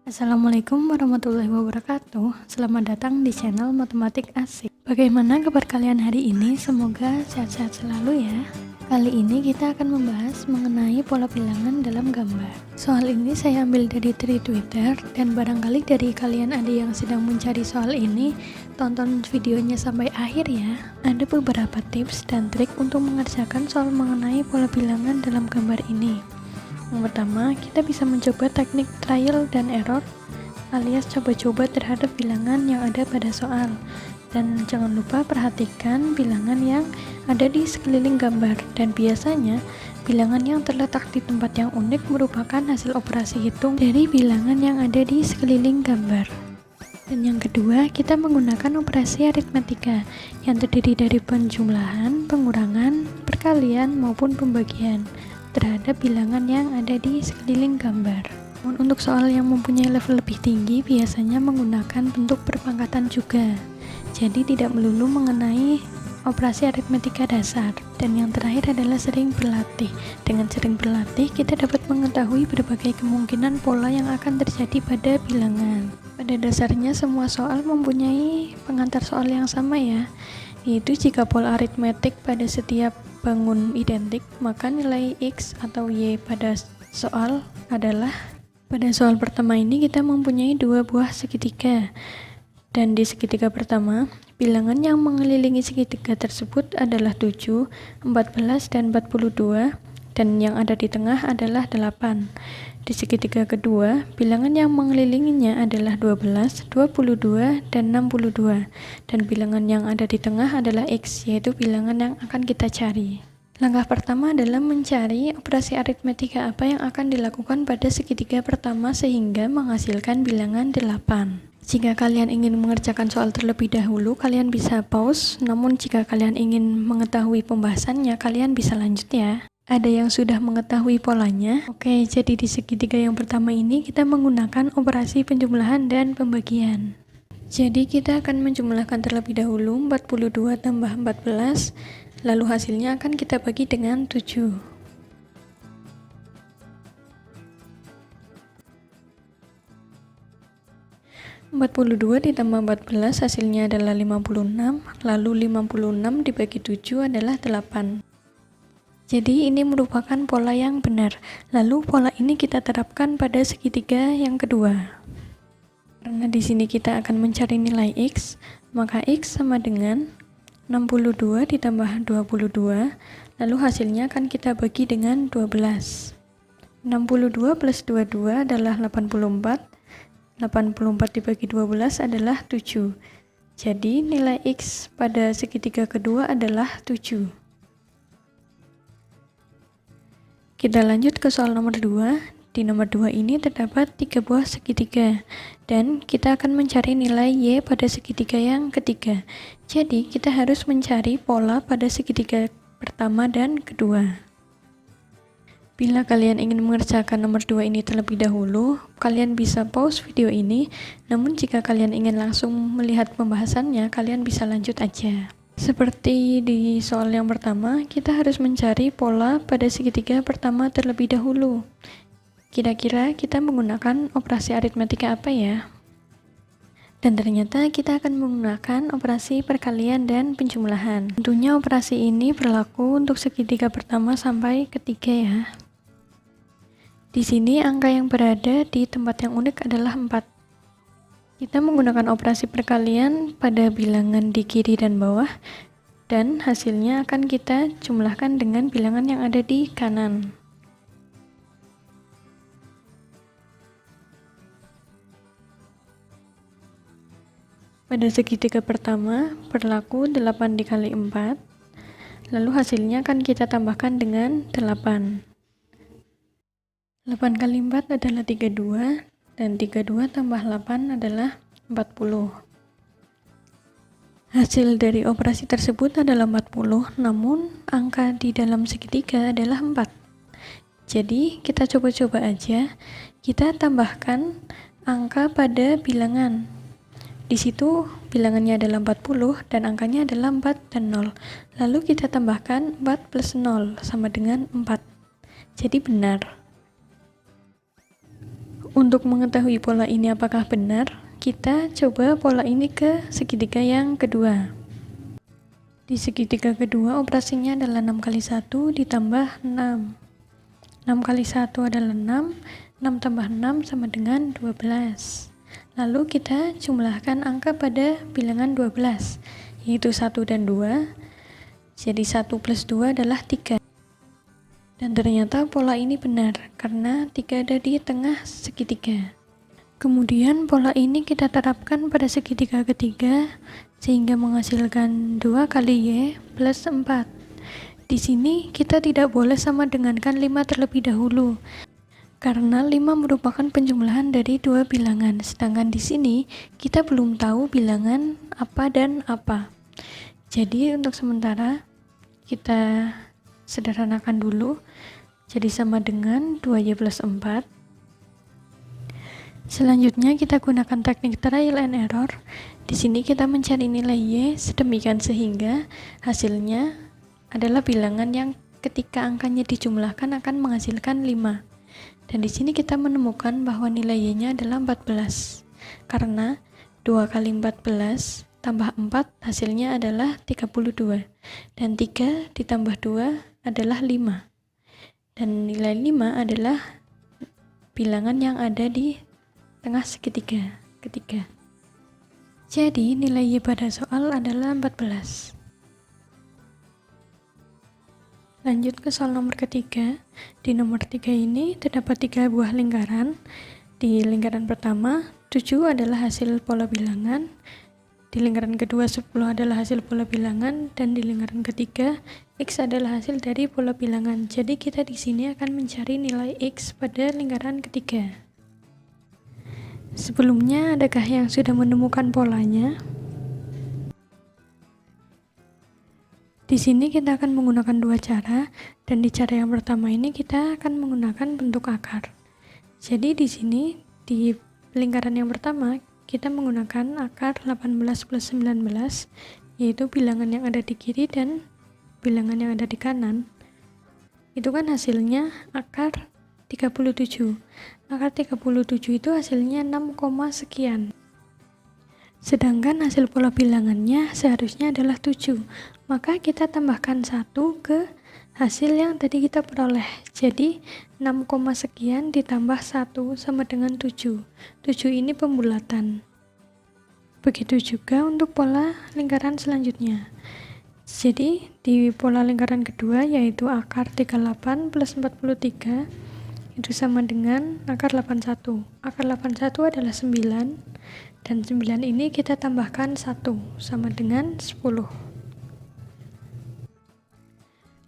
Assalamualaikum warahmatullahi wabarakatuh. Selamat datang di channel Matematik Asik. Bagaimana kabar kalian hari ini? Semoga sehat-sehat selalu ya. Kali ini kita akan membahas mengenai pola bilangan dalam gambar. Soal ini saya ambil dari Twitter dan barangkali dari kalian ada yang sedang mencari soal ini, tonton videonya sampai akhir ya. Ada beberapa tips dan trik untuk mengerjakan soal mengenai pola bilangan dalam gambar ini. Yang pertama, kita bisa mencoba teknik trial dan error alias coba-coba terhadap bilangan yang ada pada soal. Dan jangan lupa perhatikan bilangan yang ada di sekeliling gambar. Dan biasanya, bilangan yang terletak di tempat yang unik merupakan hasil operasi hitung dari bilangan yang ada di sekeliling gambar. Dan yang kedua, kita menggunakan operasi aritmetika yang terdiri dari penjumlahan, pengurangan, perkalian, maupun pembagian terhadap bilangan yang ada di sekeliling gambar. Untuk soal yang mempunyai level lebih tinggi biasanya menggunakan bentuk perpangkatan juga. Jadi tidak melulu mengenai operasi aritmetika dasar. Dan yang terakhir adalah sering berlatih. Dengan sering berlatih kita dapat mengetahui berbagai kemungkinan pola yang akan terjadi pada bilangan. Pada dasarnya semua soal mempunyai pengantar soal yang sama ya, yaitu jika pola aritmetik pada setiap bangun identik, maka nilai X atau Y pada soal adalah, pada soal pertama ini kita mempunyai dua buah segitiga, dan di segitiga pertama bilangan yang mengelilingi segitiga tersebut adalah 7, 14, dan 42, dan yang ada di tengah adalah 8. Di segitiga kedua, bilangan yang mengelilinginya adalah 12, 22, dan 62. Dan bilangan yang ada di tengah adalah X, yaitu bilangan yang akan kita cari. Langkah pertama adalah mencari operasi aritmetika apa yang akan dilakukan pada segitiga pertama sehingga menghasilkan bilangan 8. Jika kalian ingin mengerjakan soal terlebih dahulu, kalian bisa pause. Namun jika kalian ingin mengetahui pembahasannya, kalian bisa lanjut ya. Ada yang sudah mengetahui polanya? Oke, jadi di segitiga yang pertama ini kita menggunakan operasi penjumlahan dan pembagian. Jadi kita akan menjumlahkan terlebih dahulu 42 tambah 14, lalu hasilnya akan kita bagi dengan 7. (42 ditambah 14 hasilnya adalah 56, lalu 56 dibagi 7 adalah 8. Jadi ini merupakan pola yang benar. Lalu pola ini kita terapkan pada segitiga yang kedua. Karena di sini kita akan mencari nilai X, maka X sama dengan 62 ditambah 22, lalu hasilnya akan kita bagi dengan 12. 62 plus 22 adalah 84, 84 dibagi 12 adalah 7. Jadi nilai X pada segitiga kedua adalah 7. Kita lanjut ke soal nomor 2. Di nomor 2 ini terdapat 3 buah segitiga, dan kita akan mencari nilai Y pada segitiga yang ketiga. Jadi kita harus mencari pola pada segitiga pertama dan kedua. Bila kalian ingin mengerjakan nomor 2 ini terlebih dahulu, kalian bisa pause video ini. Namun jika kalian ingin langsung melihat pembahasannya, kalian bisa lanjut aja. Seperti di soal yang pertama, kita harus mencari pola pada segitiga pertama terlebih dahulu. Kira-kira kita menggunakan operasi aritmetika apa ya? Dan ternyata kita akan menggunakan operasi perkalian dan penjumlahan. Tentunya operasi ini berlaku untuk segitiga pertama sampai ketiga ya. Di sini angka yang berada di tempat yang unik adalah 4. Kita menggunakan operasi perkalian pada bilangan di kiri dan bawah, dan hasilnya akan kita jumlahkan dengan bilangan yang ada di kanan. Pada segitiga pertama berlaku 8 dikali 4, lalu hasilnya akan kita tambahkan dengan 8. 8 kali 4 adalah 32, dan 32 tambah 8 adalah 40. Hasil dari operasi tersebut adalah 40, namun angka di dalam segitiga adalah 4. Jadi kita coba-coba aja, kita tambahkan angka pada bilangan. Di situ bilangannya adalah 40 dan angkanya adalah 4 dan 0. Lalu kita tambahkan 4 plus 0 sama dengan 4. Jadi benar. Untuk mengetahui pola ini apakah benar, kita coba pola ini ke segitiga yang kedua. Di segitiga kedua operasinya adalah 6 kali 1 ditambah 6. 6 kali 1 adalah 6, 6 tambah 6 sama dengan 12. Lalu kita jumlahkan angka pada bilangan 12, yaitu 1 dan 2. Jadi 1 plus 2 adalah 3. Dan ternyata pola ini benar, karena 3 ada di tengah segitiga. Kemudian pola ini kita terapkan pada segitiga ketiga, sehingga menghasilkan 2 kali Y plus 4. Di sini kita tidak boleh sama dengankan 5 terlebih dahulu, karena 5 merupakan penjumlahan dari 2 bilangan, sedangkan di sini kita belum tahu bilangan apa dan apa. Jadi untuk sementara kita sederhanakan dulu, jadi sama dengan 2Y plus 4. Selanjutnya kita gunakan teknik trial and error. Di sini kita mencari nilai Y sedemikian sehingga hasilnya adalah bilangan yang ketika angkanya dijumlahkan akan menghasilkan 5. Dan di sini kita menemukan bahwa nilai Y-nya adalah 14. Karena 2 kali 14 tambah 4 hasilnya adalah 32. Dan 3 ditambah 2 adalah 5. Dan nilai 5 adalah bilangan yang ada di tengah segitiga ketiga. Jadi nilai Y pada soal adalah 14. Lanjut ke soal nomor ketiga. Di nomor 3 ini terdapat 3 buah lingkaran. Di lingkaran pertama 7 adalah hasil pola bilangan, di lingkaran kedua 10 adalah hasil pola bilangan, dan di lingkaran ketiga X adalah hasil dari pola bilangan. Jadi kita di sini akan mencari nilai X pada lingkaran ketiga. Sebelumnya, adakah yang sudah menemukan polanya? Di sini kita akan menggunakan 2 cara, dan di cara yang pertama ini kita akan menggunakan bentuk akar. Jadi di sini di lingkaran yang pertama kita menggunakan akar 18 plus 19, yaitu bilangan yang ada di kiri dan bilangan yang ada di kanan. Itu kan hasilnya akar 37. Akar 37 itu hasilnya 6, sekian. Sedangkan hasil pola bilangannya seharusnya adalah 7. Maka kita tambahkan 1 ke hasil yang tadi kita peroleh. Jadi 6, sekian ditambah 1 sama dengan 7. 7 ini pembulatan. Begitu juga untuk pola lingkaran selanjutnya. Jadi di pola lingkaran kedua yaitu akar 38 plus 43 itu sama dengan akar 81. Akar 81 adalah 9, dan 9 ini kita tambahkan 1 sama dengan 10.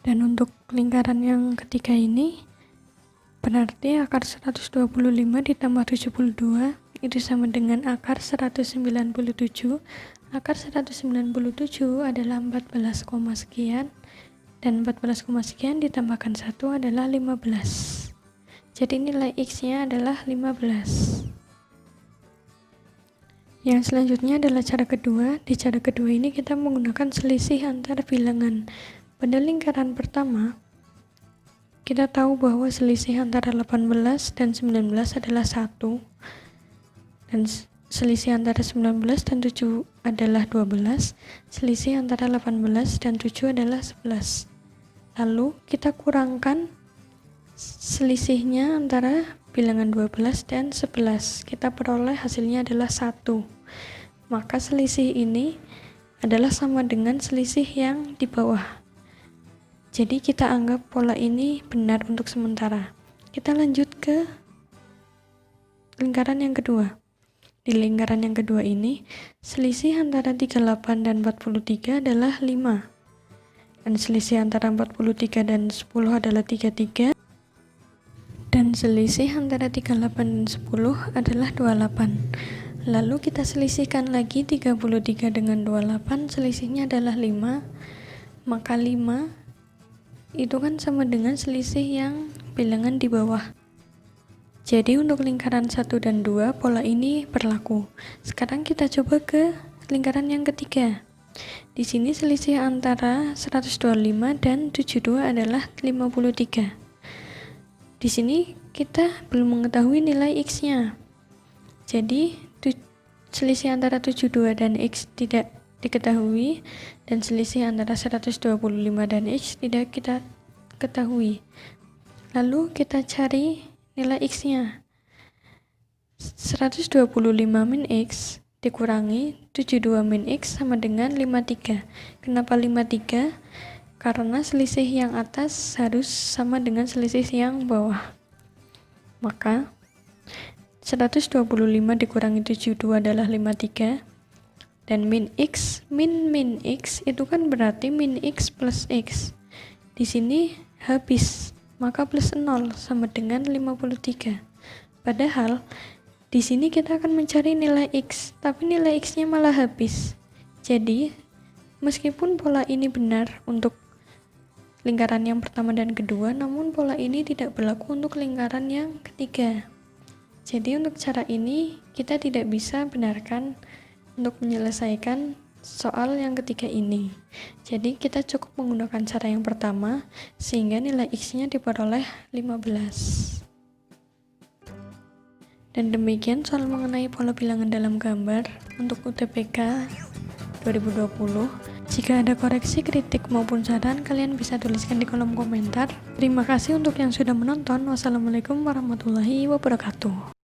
Dan untuk lingkaran yang ketiga ini berarti akar 125 ditambah 72 itu sama dengan akar 197. Akar 197 adalah 14, sekian, dan 14, sekian ditambahkan 1 adalah 15. Jadi nilai X-nya adalah 15. Yang selanjutnya adalah cara kedua. Di cara kedua ini kita menggunakan selisih antar bilangan. Pada lingkaran pertama, kita tahu bahwa selisih antara 18 dan 19 adalah 1. Dan selisih antara 19 dan 7 adalah 12. Selisih antara 18 dan 7 adalah 11. Lalu kita kurangkan selisihnya antara bilangan 12 dan 11. Kita peroleh hasilnya adalah 1. Maka selisih ini adalah sama dengan selisih yang di bawah. Jadi kita anggap pola ini benar untuk sementara. Kita lanjut ke lingkaran yang kedua. Di lingkaran yang kedua ini, selisih antara 38 dan 43 adalah 5. Dan selisih antara 43 dan 10 adalah 33. Dan selisih antara 38 dan 10 adalah 28. Lalu kita selisihkan lagi 33 dengan 28, selisihnya adalah 5. Maka 5 itu kan sama dengan selisih yang bilangan di bawah. Jadi untuk lingkaran 1 dan 2 pola ini berlaku. Sekarang kita coba ke lingkaran yang ketiga. Di sini selisih antara 125 dan 72 adalah 53. Di sini kita belum mengetahui nilai X-nya. Jadi selisih antara 72 dan X tidak diketahui, dan selisih antara 125 dan X tidak kita ketahui. Lalu kita cari nilai X-nya. 125 min X dikurangi 72 min X sama dengan 53. Kenapa 53? Karena selisih yang atas harus sama dengan selisih yang bawah. Maka 125 dikurangi 72 adalah 53. Dan min X itu kan berarti min X plus X. Di sini habis, maka plus 0 sama dengan 53. Padahal di sini kita akan mencari nilai X, tapi nilai X-nya malah habis. Jadi meskipun pola ini benar untuk lingkaran yang pertama dan kedua, namun pola ini tidak berlaku untuk lingkaran yang ketiga. Jadi untuk cara ini kita tidak bisa benarkan untuk menyelesaikan soal yang ketiga ini. Jadi kita cukup menggunakan cara yang pertama sehingga nilai X-nya diperoleh 15. Dan demikian soal mengenai pola bilangan dalam gambar untuk UTBK 2020. Jika ada koreksi, kritik maupun saran, kalian bisa tuliskan di kolom komentar. Terima kasih untuk yang sudah menonton. Wassalamualaikum warahmatullahi wabarakatuh.